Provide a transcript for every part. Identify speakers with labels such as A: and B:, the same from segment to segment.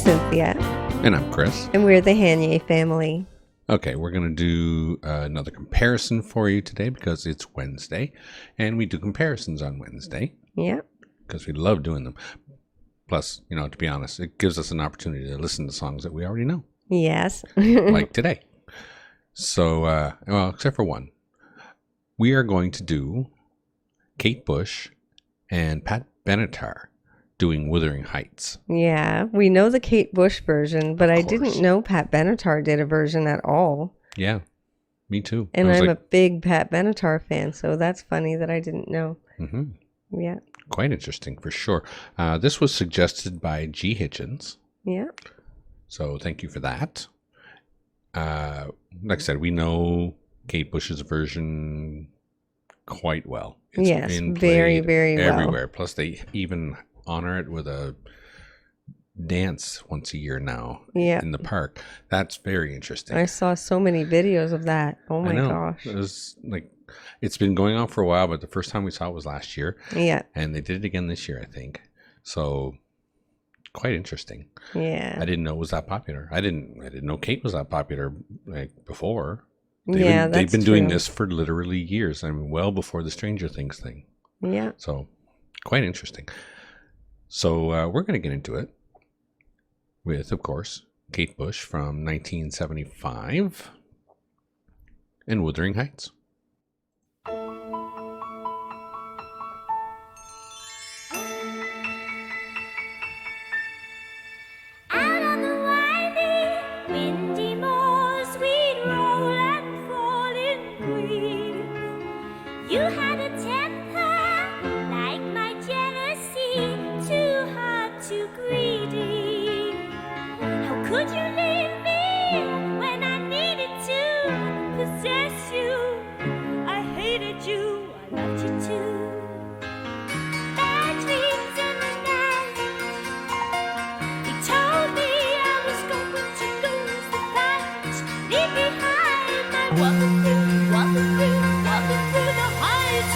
A: Cynthia.
B: And I'm Chris.
A: And we're the Hanye family.
B: Okay, we're going to do another comparison for you today because it's Wednesday. And we do comparisons on Wednesday.
A: Yeah.
B: Because we love doing them. Plus, to be honest, it gives us an opportunity to listen to songs that we already know.
A: Yes.
B: Like today. So, well, except for one. We are going to do Kate Bush and Pat Benatar doing Wuthering Heights.
A: Yeah, we know the Kate Bush version, but I
B: course.
A: didn't know Pat Benatar did a version at all.
B: Yeah, me too.
A: And I'm a big Pat Benatar fan, so that's funny that I didn't know.
B: Mm-hmm.
A: Yeah.
B: Quite interesting, for sure. This was suggested by G. Hitchens.
A: Yeah.
B: So thank you for that. Like I said, we know Kate Bush's version quite well.
A: It's very, very
B: everywhere.
A: well.
B: Plus, they even honor it with a dance once a year now in the park. That's very interesting.
A: I saw so many videos of that. Oh my gosh.
B: It was like, it's been going on for a while, but the first time we saw it was last year.
A: Yeah.
B: And they did it again this year, I think. So quite interesting.
A: Yeah.
B: I didn't know it was that popular. I didn't know Kate was that popular before. They've been doing this for literally years. I mean, well before the Stranger Things thing.
A: Yeah.
B: So quite interesting. So we're going to get into it with, of course, Kate Bush from 1975 and Wuthering Heights.
C: You had a temper like my jealousy, too hard, too greedy. How could you leave me when I needed to possess you? I hated you, I loved you too. Bad dreams in the night, they told me I was going to lose the fight. Leave behind my walking through the heights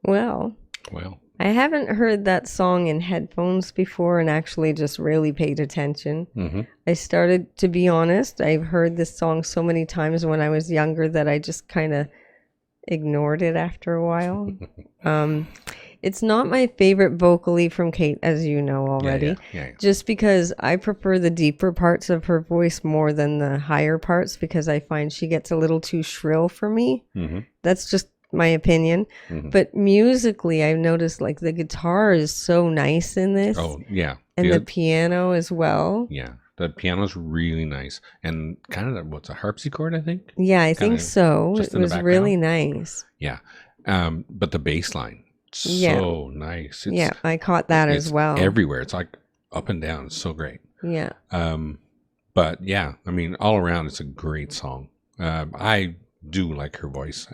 A: Well,
B: Well,
A: I haven't heard that song in headphones before and actually just really paid attention.
B: mm-hmm.
A: I started, to be honest, I've heard this song so many times when I was younger that I just kind of ignored it after a while. It's not my favorite vocally from Kate, as you know already,
B: Yeah.
A: just because I prefer the deeper parts of her voice more than the higher parts because I find she gets a little too shrill for me.
B: Mm-hmm.
A: That's just my opinion.
B: Mm-hmm.
A: But musically, I've noticed like the guitar is so nice in this.
B: Oh, yeah.
A: And the piano as well.
B: Yeah. The piano's really nice. And kind of, what's a harpsichord, I think?
A: Yeah, I
B: Kinda
A: think so.
B: just
A: It
B: in the
A: was really
B: background.
A: nice.
B: Yeah. But the bass line, so
A: Yeah.
B: nice.
A: Yeah, I caught that as
B: it's
A: well.
B: everywhere. It's like up and down. It's so great.
A: Yeah.
B: But yeah, I mean, all around, it's a great song. I do like her voice.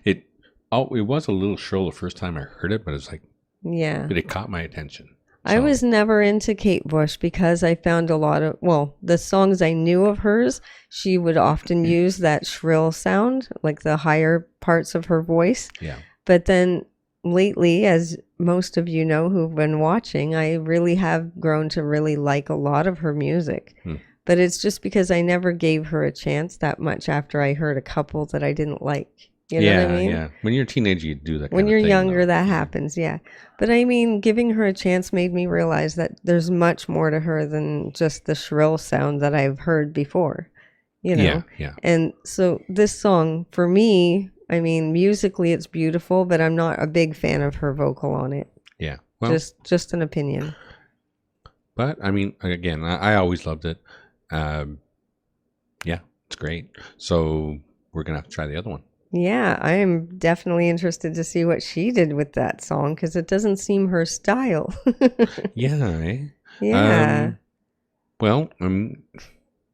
B: It was a little shrill the first time I heard it, but it's like,
A: Yeah.
B: but it caught my attention.
A: I
B: So,
A: was never into Kate Bush because I found a lot of, well, the songs I knew of hers, she would often use that shrill sound, like the higher parts of her voice.
B: yeah,
A: But then lately, as most of you know who've been watching, I really have grown to really like a lot of her music. But it's just because I never gave her a chance that much after I heard a couple that I didn't like. You know what I mean?
B: yeah. When you're a teenager, you do that.
A: When
B: kind
A: you're
B: of thing,
A: younger,
B: though.
A: that happens, yeah. But I mean, giving her a chance made me realize that there's much more to her than just the shrill sound that I've heard before, you know?
B: Yeah.
A: And so this song, for me, I mean, musically it's beautiful, but I'm not a big fan of her vocal on it.
B: Yeah. Well,
A: Just an opinion.
B: but I mean, again, I always loved it. Yeah, it's great. So we're gonna have to try the other one.
A: Yeah, I am definitely interested to see what she did with that song because it doesn't seem her style.
B: Yeah. Eh?
A: Yeah.
B: Well,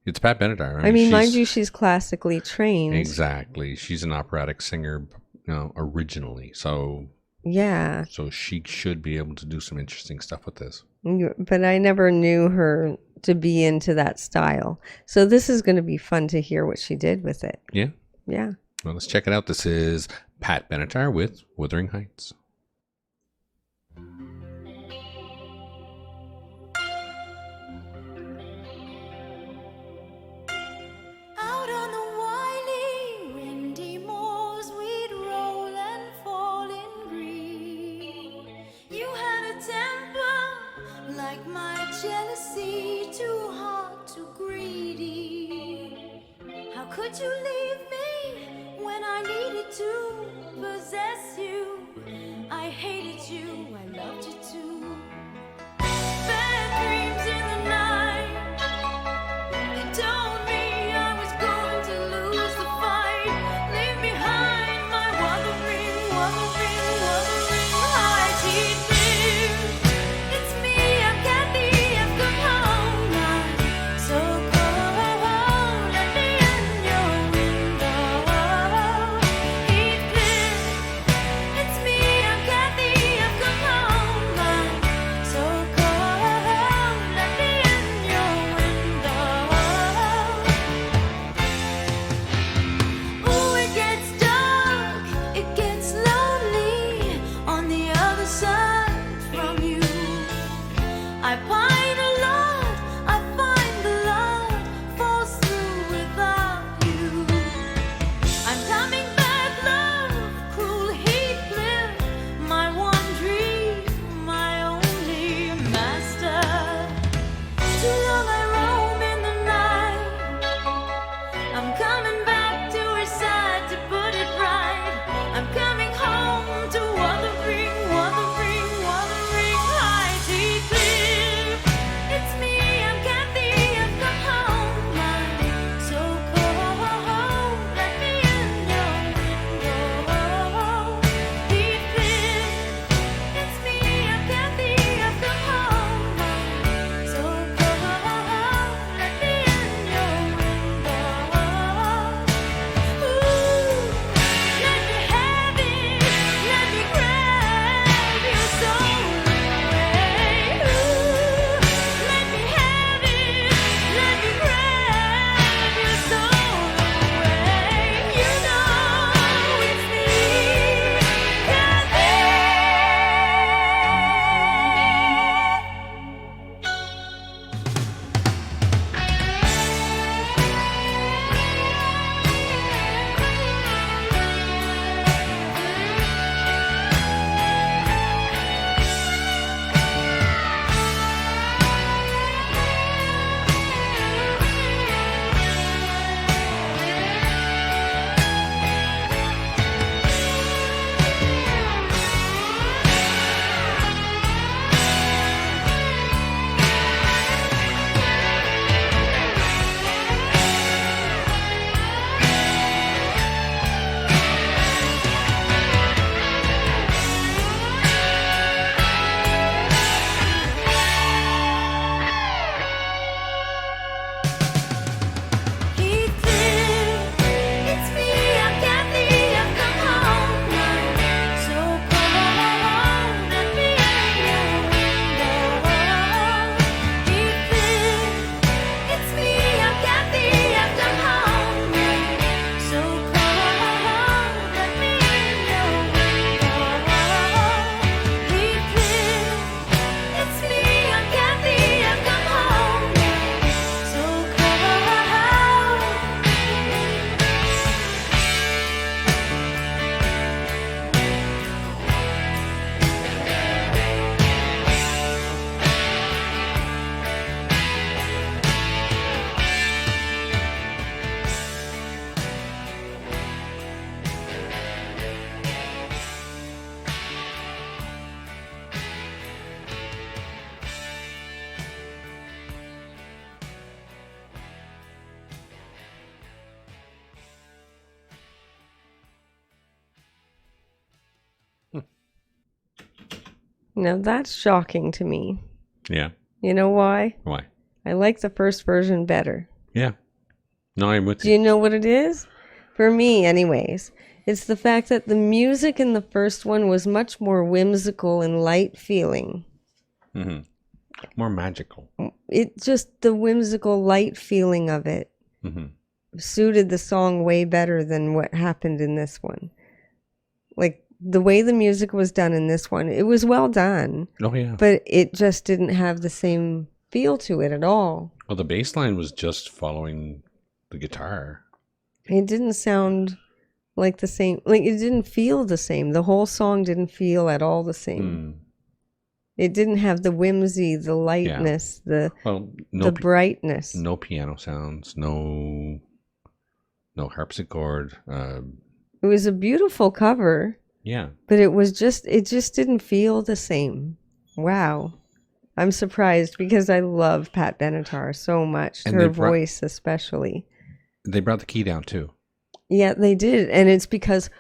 B: it's Pat Benatar.
A: I mean, mind you, she's classically trained.
B: Exactly. She's an operatic singer, originally. So
A: Yeah.
B: she should be able to do some interesting stuff with this.
A: But I never knew her to be into that style. So this is going to be fun to hear what she did with it.
B: Yeah.
A: Yeah.
B: Well, let's check it out. This is Pat Benatar with Wuthering Heights.
C: Out on the wily, windy moors, we'd roll and fall in green. You had a temper like my jealousy, too hot, too greedy. How could you leave me when I needed to possess you? I hated you, I loved you too. Bad dreams in the night, they told me I was going to lose the fight. Leave behind my wuthering heights. It's me, I'm Kathy, I've come home. I'm so cold, let me in your window. Heathcliff, it's me, I'm Kathy, I've come home. I'm so cold, let me in your window. Ooh, it gets dark, it gets lonely on the other side from you. I pine a lot, I find the love falls through without you. I'm coming back, love, cruel Heathcliff, my one dream, my only master. Too long I roam in the night. I'm coming back to her side to put it right. I'm coming home to Wuthering Heights. Heathcliff.
A: Now that's shocking to me.
B: Yeah.
A: You know why?
B: Why?
A: I like the first version better.
B: Yeah. No, I'm with
A: Do
B: you.
A: you know what it is? For me, anyways, it's the fact that the music in the first one was much more whimsical and light feeling.
B: Mm-hmm. More magical.
A: It just, the whimsical light feeling of it
B: Mm-hmm.
A: suited the song way better than what happened in this one. Like, the way the music was done in this one, it was well done,
B: Oh, yeah.
A: but it just didn't have the same feel to it at all.
B: Well, the bass line was just following the guitar.
A: It didn't sound like the same. Like, it didn't feel the same. The whole song didn't feel at all the same. It didn't have the whimsy, the lightness, the brightness.
B: No piano sounds, no harpsichord.
A: It was a beautiful cover.
B: Yeah.
A: But it just didn't feel the same. Wow. I'm surprised because I love Pat Benatar so much.
B: And
A: her voice especially.
B: They brought the key down too.
A: Yeah, they did. And it's because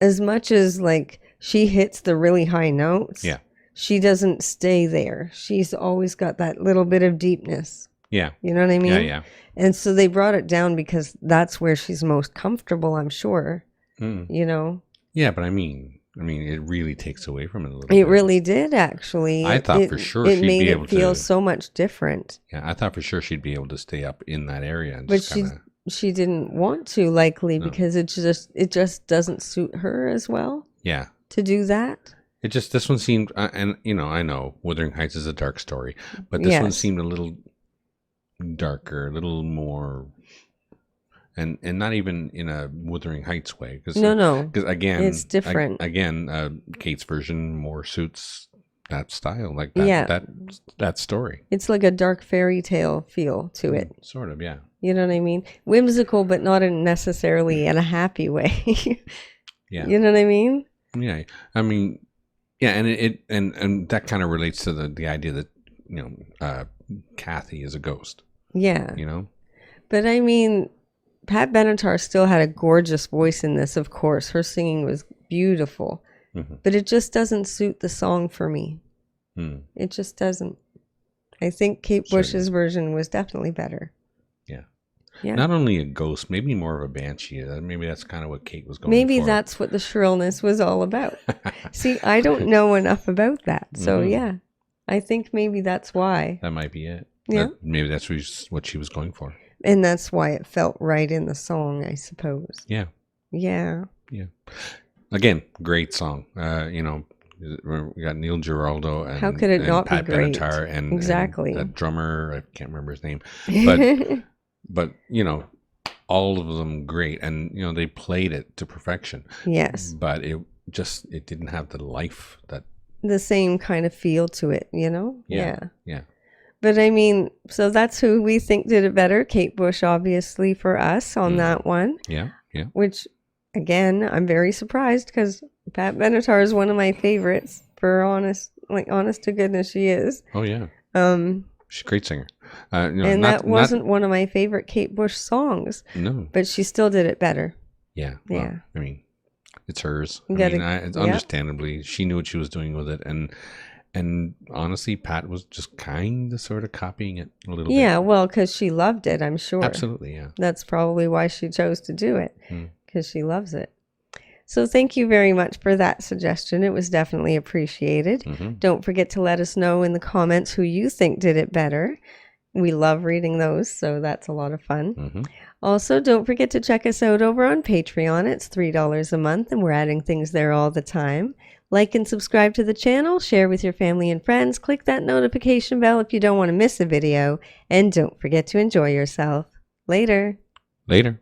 A: as much as like she hits the really high notes,
B: yeah,
A: she doesn't stay there. She's always got that little bit of deepness.
B: Yeah.
A: You know what I mean?
B: Yeah, yeah.
A: And so they brought it down because that's where she's most comfortable, I'm sure. You know?
B: Yeah, but I mean, it really takes away from it a little bit.
A: It really did, actually.
B: I thought for sure
A: it
B: she'd
A: made
B: be
A: it
B: able
A: feel
B: to
A: so much different.
B: Yeah, I thought for sure she'd be able to stay up in that area, and
A: But
B: just kinda,
A: she didn't want to, likely, because it just doesn't suit her as well.
B: Yeah.
A: To do that.
B: This one seemed, and you know, I know Wuthering Heights is a dark story, but this one seemed a little darker, a little more. And not even in a Wuthering Heights way.
A: No.
B: Because again,
A: it's different.
B: Kate's version more suits that style, like that, that story.
A: It's like a dark fairy tale feel to it.
B: Sort of, yeah.
A: You know what I mean? Whimsical, but not necessarily in a happy way.
B: Yeah.
A: You know what I mean?
B: Yeah. I mean, yeah, and that kind of relates to the idea that, you know, Kathy is a ghost.
A: Yeah.
B: You know?
A: But I mean, Pat Benatar still had a gorgeous voice in this, of course. Her singing was beautiful. Mm-hmm. But it just doesn't suit the song for me. It just doesn't. I think Kate Bush's version was definitely better.
B: Yeah.
A: Yeah.
B: Not only a ghost, maybe more of a banshee. Maybe that's kind of what Kate was going for.
A: Maybe that's what the shrillness was all about. See, I don't know enough about that. So, yeah, I think maybe that's why.
B: That might be it.
A: Yeah.
B: Maybe that's what she was going for.
A: And that's why it felt right in the song, I suppose.
B: Yeah.
A: Yeah.
B: Yeah. Again, great song. You know, we got Neil Giraldo and
A: how could it not
B: Pat
A: be great?
B: Benatar and
A: exactly.
B: and that drummer, I can't remember his name, but you know, all of them great, and you know they played it to perfection.
A: Yes.
B: But it didn't have the life that
A: the same kind of feel to it, you know?
B: Yeah.
A: But I mean, so that's who we think did it better. Kate Bush, obviously, for us on that one.
B: Yeah.
A: Which, again, I'm very surprised because Pat Benatar is one of my favorites. For honest to goodness, she is.
B: Oh yeah. She's a great singer. You know,
A: and that wasn't one of my favorite Kate Bush songs.
B: No.
A: But she still did it better.
B: Yeah.
A: Yeah.
B: Well, I mean, it's hers. It's understandably, she knew what she was doing with it, and honestly, Pat was just kind of sort of copying it a little bit.
A: Yeah, well, because she loved it, I'm sure.
B: Absolutely, yeah.
A: That's probably why she chose to do it, because she loves it. So thank you very much for that suggestion. It was definitely appreciated. Don't forget to let us know in the comments who you think did it better. We love reading those, so that's a lot of fun. Also, don't forget to check us out over on Patreon. It's $3 a month, and we're adding things there all the time. Like and subscribe to the channel, share with your family and friends, click that notification bell if you don't want to miss a video, and don't forget to enjoy yourself. Later.
B: Later.